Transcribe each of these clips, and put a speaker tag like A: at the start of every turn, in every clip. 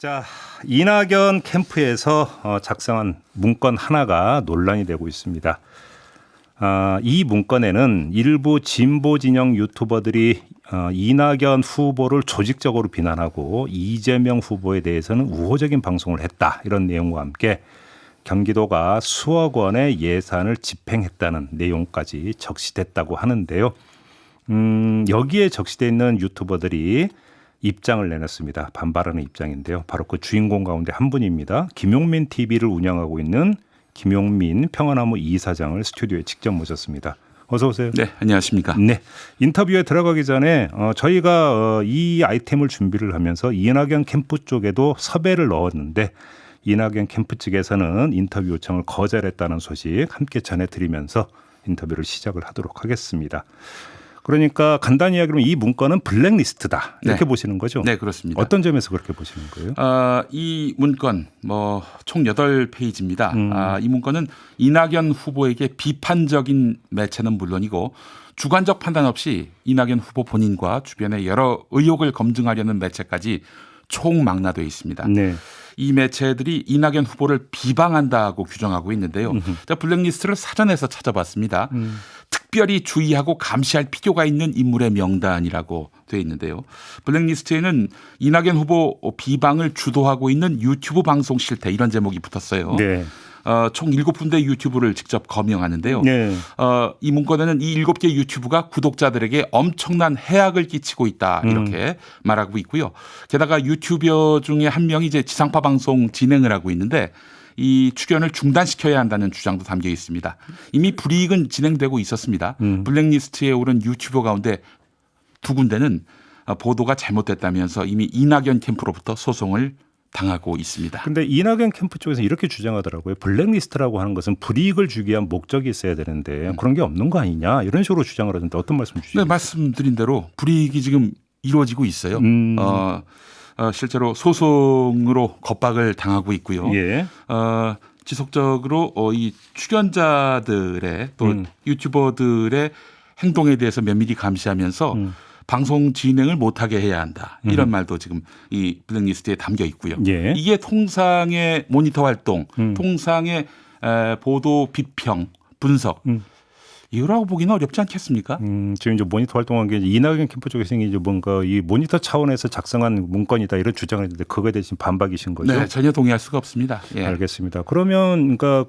A: 자, 이낙연 캠프에서 작성한 문건 하나가 논란이 되고 있습니다. 이 문건에는 일부 진보 진영 유튜버들이 이낙연 후보를 조직적으로 비난하고 이재명 후보에 대해서는 우호적인 방송을 했다, 이런 내용과 함께 경기도가 수억 원의 예산을 집행했다는 내용까지 적시됐다고 하는데요. 여기에 적시되어 있는 유튜버들이 입장을 내놨습니다. 반발하는 입장인데요. 바로 그 주인공 가운데 한 분입니다. 김용민 TV를 운영하고 있는 김용민 평화나무 이사장을 스튜디오에 직접 모셨습니다. 어서 오세요.
B: 네, 안녕하십니까.
A: 네, 인터뷰에 들어가기 전에 저희가 이 아이템을 준비를 하면서 이낙연 캠프 쪽에도 섭외를 넣었는데 이낙연 캠프 측에서는 인터뷰 요청을 거절했다는 소식 함께 전해드리면서 인터뷰를 시작을 하도록 하겠습니다. 그러니까 간단히 이야기하면 이 문건은 블랙리스트다, 이렇게 보시는 거죠?
B: 네, 그렇습니다.
A: 어떤 점에서 그렇게 보시는 거예요?
B: 이 문건 총 8페이지입니다. 이 문건은 이낙연 후보에게 비판적인 매체는 물론이고 주관적 판단 없이 이낙연 후보 본인과 주변의 여러 의혹을 검증하려는 매체까지 총망라되어 있습니다.
A: 네.
B: 이 매체들이 이낙연 후보를 비방한다고 규정하고 있는데요. 자, 블랙리스트를 사전에서 찾아봤습니다. 특별히 주의하고 감시할 필요가 있는 인물의 명단이라고 되어 있는데요. 블랙리스트에는 이낙연 후보 비방을 주도하고 있는 유튜브 방송 실태, 이런 제목이 붙었어요.
A: 네.
B: 총 7군데 유튜브를 직접 검명하는데요.
A: 네.
B: 이 문건에는 이 7개 유튜브가 구독자들에게 엄청난 해악을 끼치고 있다, 이렇게 말하고 있고요. 게다가 유튜버 중에 한 명이 이제 지상파 방송 진행을 하고 있는데 이 출연을 중단시켜야 한다는 주장도 담겨 있습니다. 이미 불이익은 진행되고 있었습니다. 블랙리스트에 오른 유튜버 가운데 2군데는 보도가 잘못됐다면서 이미 이낙연 캠프로부터 소송을 당하고 있습니다.
A: 그런데 이낙연 캠프 쪽에서 이렇게 주장하더라고요. 블랙리스트라고 하는 것은 불이익을 주기 위한 목적이 있어야 되는데 그런 게 없는 거 아니냐, 이런 식으로 주장을 하던데 어떤 말씀 주시죠?
B: 네, 말씀드린 대로 불이익이 지금 이루어지고 있어요. 실제로 소송으로 겁박을 당하고 있고요.
A: 예.
B: 지속적으로 이 출연자들의 또 유튜버들의 행동에 대해서 면밀히 감시하면서 방송 진행을 못하게 해야 한다, 이런 말도 지금 이 블랙리스트에 담겨 있고요.
A: 예.
B: 이게 통상의 모니터 활동, 통상의 보도 비평, 분석, 이거라고 보기는 어렵지 않겠습니까?
A: 지금 이제 모니터 활동한 게 이낙연 캠프 쪽에서 이제 뭔가 이 모니터 차원에서 작성한 문건이다, 이런 주장을 했는데 그거에 대신 반박이신 거죠?
B: 네, 전혀 동의할 수가 없습니다. 예.
A: 알겠습니다. 그러면 그러니까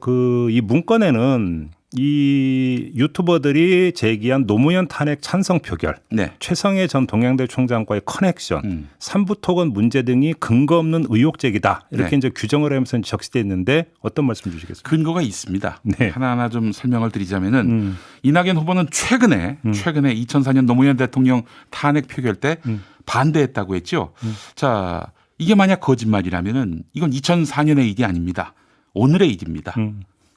A: 이 문건에는 이 유튜버들이 제기한 노무현 탄핵 찬성 표결,
B: 네.
A: 최성해 전 동양대 총장과의 커넥션, 삼부토건 문제 등이 근거 없는 의혹 제기다, 이렇게
B: 네.
A: 이제 규정을 하면서 적시되어 있는데 어떤 말씀 주시겠습니까?
B: 근거가 있습니다.
A: 네.
B: 하나하나 좀 설명을 드리자면은 이낙연 후보는 최근에 2004년 노무현 대통령 탄핵 표결 때 반대했다고 했죠. 자, 이게 만약 거짓말이라면은 이건 2004년의 일이 아닙니다. 오늘의 일입니다.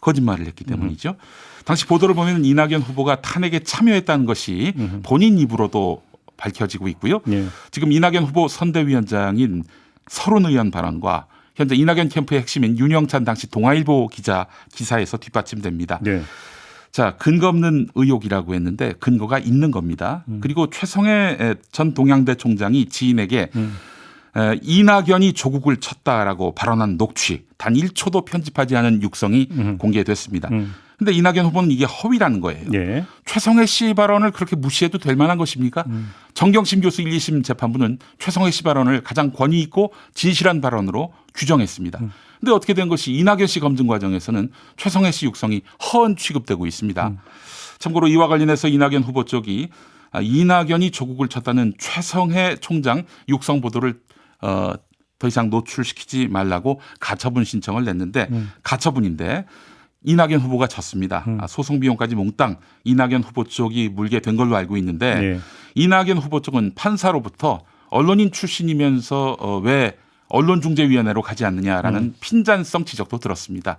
B: 거짓말을 했기 때문이죠. 당시 보도를 보면 이낙연 후보가 탄핵에 참여했다는 것이 본인 입으로도 밝혀지고 있고요.
A: 예.
B: 지금 이낙연 후보 선대위원장인 서른 의원 발언과 현재 이낙연 캠프의 핵심인 윤영찬 당시 동아일보 기사에서 뒷받침됩니다.
A: 네.
B: 자, 근거 없는 의혹이라고 했는데 근거가 있는 겁니다. 그리고 최성해 전 동양대 총장이 지인에게 이낙연이 조국을 쳤다라고 발언한 녹취 단 1초도 편집하지 않은 육성이 공개됐습니다. 그런데 이낙연 후보는 이게 허위라는 거예요.
A: 예.
B: 최성해 씨 발언을 그렇게 무시해도 될 만한 것입니까? 정경심 교수 1, 2심 재판부는 최성해 씨 발언을 가장 권위 있고 진실한 발언으로 규정했습니다. 그런데 어떻게 된 것이 이낙연 씨 검증 과정에서는 최성해 씨 육성이 허언 취급되고 있습니다. 참고로 이와 관련해서 이낙연 후보 쪽이 이낙연이 조국을 쳤다는 최성해 총장 육성 보도를 더 이상 노출시키지 말라고 가처분 신청을 냈는데 가처분인데 이낙연 후보가 졌습니다. 소송 비용까지 몽땅 이낙연 후보 쪽이 물게 된 걸로 알고 있는데
A: 네.
B: 이낙연 후보 쪽은 판사로부터 언론인 출신이면서 왜 언론중재위원회로 가지 않느냐라는 핀잔성 지적도 들었습니다.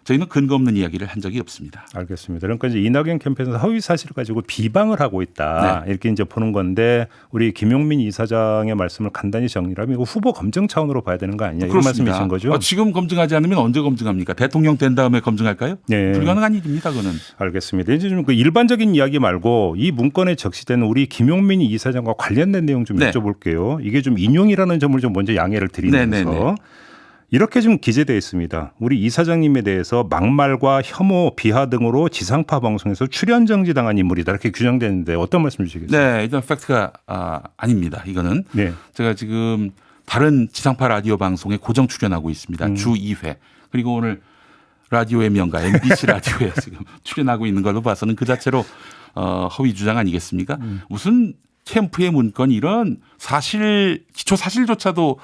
B: 저희는 근거 없는 이야기를 한 적이 없습니다.
A: 알겠습니다. 그러니까 이제 이낙연 캠프에서 허위 사실을 가지고 비방을 하고 있다.
B: 네.
A: 이렇게 이제 보는 건데 우리 김용민 이사장의 말씀을 간단히 정리하면 이거 후보 검증 차원으로 봐야 되는 거 아니냐 이런 말씀이신 거죠?
B: 지금 검증하지 않으면 언제 검증합니까? 대통령 된 다음에 검증할까요?
A: 네.
B: 불가능한 일입니다. 그거는.
A: 알겠습니다. 이제 좀 그 일반적인 이야기 말고 이 문건에 적시된 우리 김용민 이사장과 관련된 내용 좀
B: 네.
A: 여쭤볼게요. 이게 좀 인용이라는 점을 좀 먼저 양해를 드리면서
B: 네.
A: 이렇게 좀 기재되어 있습니다. 우리 이사장님에 대해서 막말과 혐오, 비하 등으로 지상파 방송에서 출연 정지당한 인물이다 이렇게 규정되는데 어떤 말씀 주시겠어요?
B: 네, 일단 팩트가 아닙니다. 이거는
A: 네.
B: 제가 지금 다른 지상파 라디오 방송에 고정 출연하고 있습니다. 주 2회. 그리고 오늘 라디오의 명가 MBC 라디오에 지금 출연하고 있는 걸로 봐서는 그 자체로 허위 주장 아니겠습니까? 무슨 캠프의 문건 이런 기초 사실조차도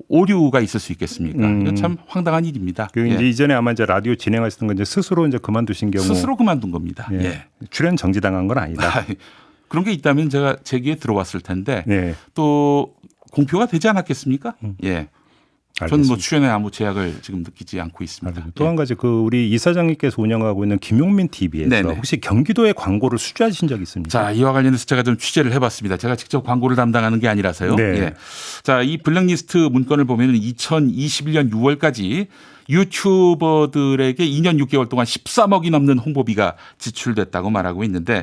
B: 오류가 있을 수 있겠습니까? 이거 참 황당한 일입니다.
A: 그 이제 이전에 아마 이제 라디오 진행하시던 건 이제 스스로 이제 그만두신 경우
B: 스스로 그만둔 겁니다.
A: 예.
B: 예.
A: 출연 정지당한 건 아니다.
B: 그런 게 있다면 제가 제 귀에 들어왔을 텐데
A: 네.
B: 또 공표가 되지 않았겠습니까? 예. 저는 뭐
A: 알겠습니다.
B: 출연에 아무 제약을 지금 느끼지 않고 있습니다.
A: 또 한 가지 그 우리 이사장님께서 운영하고 있는 김용민 TV에서
B: 네네.
A: 혹시 경기도에 광고를 수주하신 적 있습니까?
B: 자, 이와 관련해서 제가 좀 취재를 해봤습니다. 제가 직접 광고를 담당하는 게 아니라서요.
A: 네.
B: 예. 자, 이 블랙리스트 문건을 보면 2021년 6월까지 유튜버들에게 2년 6개월 동안 13억이 넘는 홍보비가 지출됐다고 말하고 있는데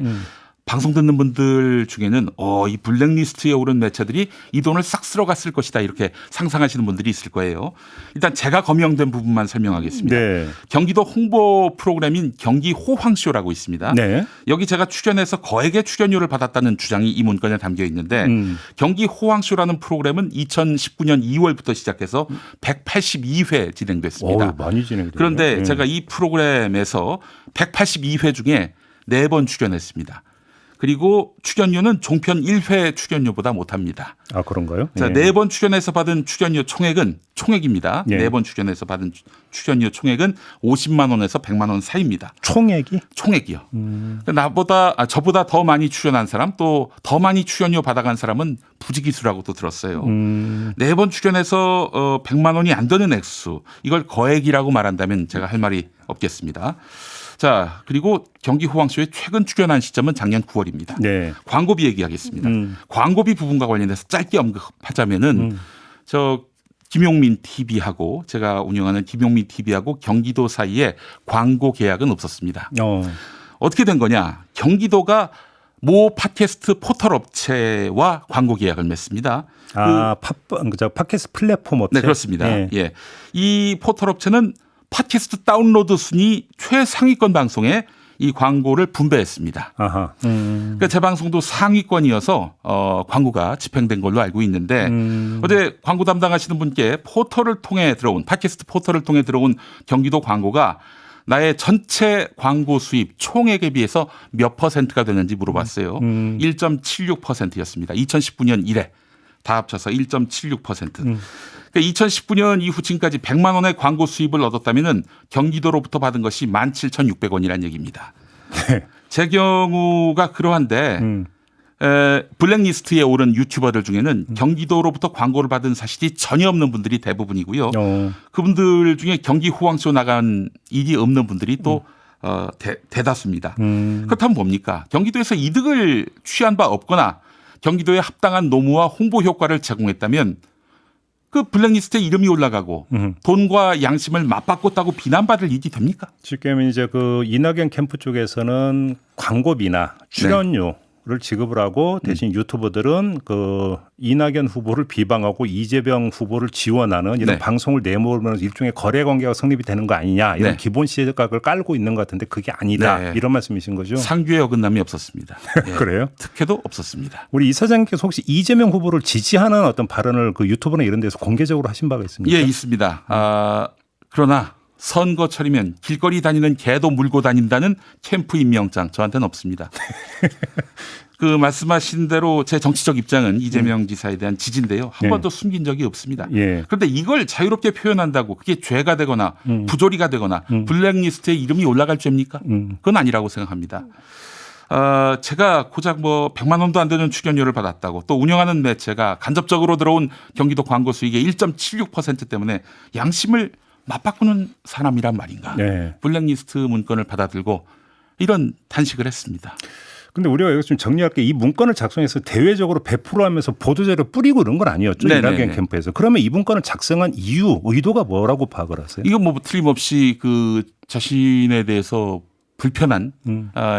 B: 방송 듣는 분들 중에는 이 블랙리스트에 오른 매체들이 이 돈을 싹 쓸어갔을 것이다 이렇게 상상하시는 분들이 있을 거예요. 일단 제가 검명된 부분만 설명하겠습니다.
A: 네.
B: 경기도 홍보 프로그램인 경기 호황쇼라고 있습니다.
A: 네.
B: 여기 제가 출연해서 거액의 출연료를 받았다는 주장이 이 문건에 담겨 있는데 경기 호황쇼라는 프로그램은 2019년 2월부터 시작해서 182회 진행됐습니다.
A: 많이 진행돼요.
B: 그런데
A: 네.
B: 제가 이 프로그램에서 182회 중에 4번 출연했습니다. 그리고 출연료는 종편 1회 출연료보다 못합니다.
A: 아 그런가요?
B: 자,
A: 네.
B: 4번 출연해서 받은 출연료 총액입니다.
A: 예.
B: 4번 출연해서 받은 출연료 총액은 50만 원에서 100만 원 사이입니다.
A: 총액이?
B: 총액이요. 저보다 더 많이 출연한 사람 또 더 많이 출연료 받아간 사람은 부지기수라고도 들었어요. 4번 출연해서 100만 원이 안 되는 액수 이걸 거액이라고 말한다면 제가 할 말이 없겠습니다. 자, 그리고 경기 호황쇼에 최근 출연한 시점은 작년 9월입니다.
A: 네.
B: 광고비 얘기하겠습니다. 광고비 부분과 관련해서 짧게 언급하자면은 저 김용민 TV하고 제가 운영하는 김용민 TV하고 경기도 사이에 광고 계약은 없었습니다. 어떻게 된 거냐? 경기도가 모 팟캐스트 포털 업체와 광고 계약을 맺습니다.
A: 팟캐스트 플랫폼 업체.
B: 네, 그렇습니다.
A: 예.
B: 예. 이 포털 업체는 팟캐스트 다운로드 순위 최상위권 방송에 이 광고를 분배했습니다.
A: 아하.
B: 그러니까 제 방송도 상위권이어서 광고가 집행된 걸로 알고 있는데 어제 광고 담당하시는 분께 팟캐스트 포털을 통해 들어온 경기도 광고가 나의 전체 광고 수입 총액에 비해서 몇 퍼센트가 되는지 물어봤어요. 1.76%였습니다. 2019년 이래 다 합쳐서 1.76%. 그러니까 2019년 이후 지금까지 100만 원의 광고 수입을 얻었다면 경기도로부터 받은 것이 17,600원이라는 얘기입니다.
A: 네.
B: 제 경우가 그러한데 블랙리스트에 오른 유튜버들 중에는 경기도로부터 광고를 받은 사실이 전혀 없는 분들이 대부분이고요. 그분들 중에 경기 호황쇼 나간 일이 없는 분들이 또 대다수입니다. 그렇다면 뭡니까? 경기도에서 이득을 취한 바 없거나 경기도에 합당한 노무와 홍보 효과를 제공했다면 그 블랙리스트에 이름이 올라가고 돈과 양심을 맞바꿨다고 비난받을 일이 됩니까?
A: 지금 이제 그 이낙연 캠프 쪽에서는 광고비나 출연료 를 지급을 하고 대신 유튜버들은 그 이낙연 후보를 비방하고 이재명 후보를 지원하는 이런 방송을 내몰면서 일종의 거래 관계가 성립이 되는 거 아니냐 이런 기본 시각을 깔고 있는 것 같은데 그게 아니다 이런 말씀이신 거죠?
B: 상규에 어긋남이 없었습니다. 예.
A: 그래요?
B: 특혜도 없었습니다.
A: 우리 이사장님께서 혹시 이재명 후보를 지지하는 어떤 발언을 그 유튜브나 이런 데서 공개적으로 하신 바가 있습니까?
B: 예, 있습니다. 그러나 선거철이면 길거리 다니는 개도 물고 다닌다는 캠프 임명장 저한테는 없습니다. 그 말씀하신 대로 제 정치적 입장은 이재명 지사에 대한 지지인데요. 한 번도 숨긴 적이 없습니다. 그런데 이걸 자유롭게 표현한다고 그게 죄가 되거나 부조리가 되거나 블랙리스트에 이름이 올라갈 죄입니까? 그건 아니라고 생각합니다. 제가 고작 100만 원도 안 되는 출연료를 받았다고 또 운영하는 매체가 간접적으로 들어온 경기도 광고 수익의 1.76% 때문에 양심을 맞바꾸는 사람이란 말인가.
A: 네.
B: 블랙리스트 문건을 받아들고 이런 단식을 했습니다.
A: 근데 우리가 여기서 좀 정리할 게 이 문건을 작성해서 대외적으로 배포하면서 보도자료 뿌리고 이런 건 아니었죠.
B: 네네네.
A: 이낙연 캠프에서. 그러면 이 문건을 작성한 이유, 의도가 뭐라고 파악을 하세요?
B: 이건 뭐 틀림없이 그 자신에 대해서 불편한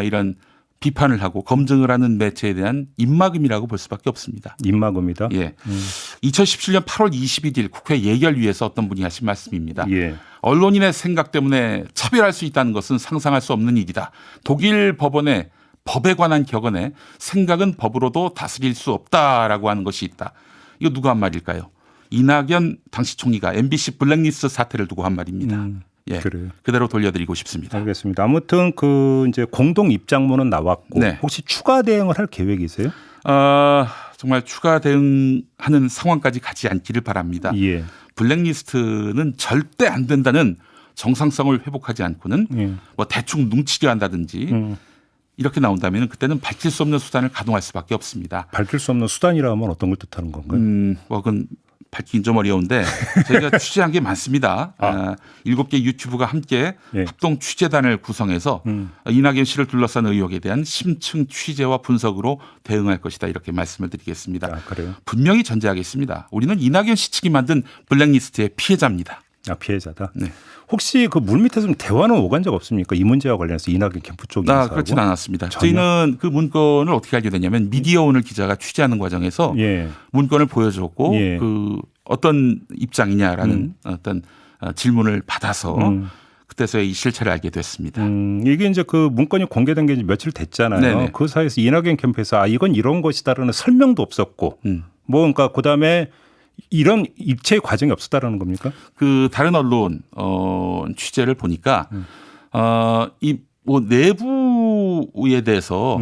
B: 이런 비판을 하고 검증을 하는 매체에 대한 입막음이라고 볼 수밖에 없습니다.
A: 입막음이다.
B: 예. 2017년 8월 21일 국회 예결위에서 어떤 분이 하신 말씀입니다.
A: 예.
B: 언론인의 생각 때문에 차별할 수 있다는 것은 상상할 수 없는 일이다. 독일 법원의 법에 관한 격언에 생각은 법으로도 다스릴 수 없다라고 하는 것이 있다. 이거 누가 한 말일까요? 이낙연 당시 총리가 MBC 블랙리스트 사태를 두고 한 말입니다. 예,
A: 그래요.
B: 그대로 돌려드리고 싶습니다.
A: 알겠습니다. 아무튼 그 이제 공동 입장문은 나왔고
B: 네.
A: 혹시 추가 대응을 할 계획이세요?
B: 정말 추가 대응하는 상황까지 가지 않기를 바랍니다.
A: 예.
B: 블랙리스트는 절대 안 된다는 정상성을 회복하지 않고는
A: 예.
B: 뭐 대충 뭉치려 한다든지 이렇게 나온다면 그때는 밝힐 수 없는 수단을 가동할 수밖에 없습니다.
A: 밝힐 수 없는 수단이라면 어떤 걸 뜻하는 건가요?
B: 뭐 그건 밝히긴 좀 어려운데 저희가 취재한 게 많습니다. 7개 유튜브가 함께
A: 예.
B: 합동 취재단을 구성해서 이낙연 씨를 둘러싼 의혹에 대한 심층 취재와 분석으로 대응할 것이다 이렇게 말씀을 드리겠습니다.
A: 그래요?
B: 분명히 전제하겠습니다. 우리는 이낙연 씨 측이 만든 블랙리스트의 피해자입니다.
A: 피해자다.
B: 네.
A: 혹시 그 물밑에서 좀 대화는 오간 적 없습니까? 이 문제와 관련해서 이낙연 캠프 쪽 인사하고?
B: 그렇지는 않았습니다.
A: 전혀?
B: 저희는 그 문건을 어떻게 알게 됐냐면 미디어오늘 기자가 취재하는 과정에서
A: 예.
B: 문건을 보여줬고
A: 예.
B: 그 어떤 입장이냐라는 어떤 질문을 받아서 그때서야 이 실체를 알게 됐습니다.
A: 이게 이제 그 문건이 공개된 게 이제 며칠 됐잖아요.
B: 네네.
A: 그 사이에서 이낙연 캠프에서 이건 이런 것이다라는 설명도 없었고 뭐 그러니까 그다음에 이런 입체 과정이 없었다라는 겁니까?
B: 그 다른 언론 취재를 보니까 이 뭐 내부에 대해서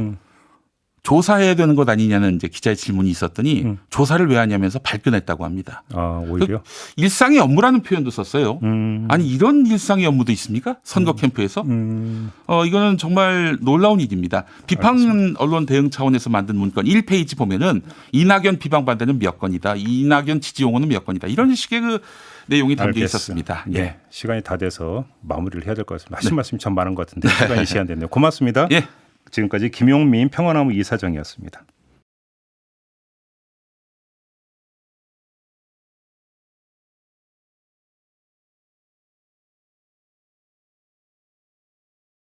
B: 조사해야 되는 것 아니냐는 이제 기자의 질문이 있었더니 조사를 왜 하냐면서 발끈했다고 합니다.
A: 오히려
B: 일상의 업무라는 표현도 썼어요. 아니 이런 일상의 업무도 있습니까? 선거 캠프에서? 이거는 정말 놀라운 일입니다. 비판
A: 알겠습니다.
B: 언론 대응 차원에서 만든 문건 1페이지 보면은 이낙연 비방 반대는 몇 건이다. 이낙연 지지 용어는 몇 건이다. 이런 식의 그 내용이 담겨
A: 알겠어요.
B: 있었습니다.
A: 예. 시간이 다 돼서 마무리를 해야 될 것 같습니다. 하신 말씀이 참 많은 것 같은데 시간이 시간 됐네요. 고맙습니다.
B: 예.
A: 지금까지 김용민 평화나무 이사장이었습니다.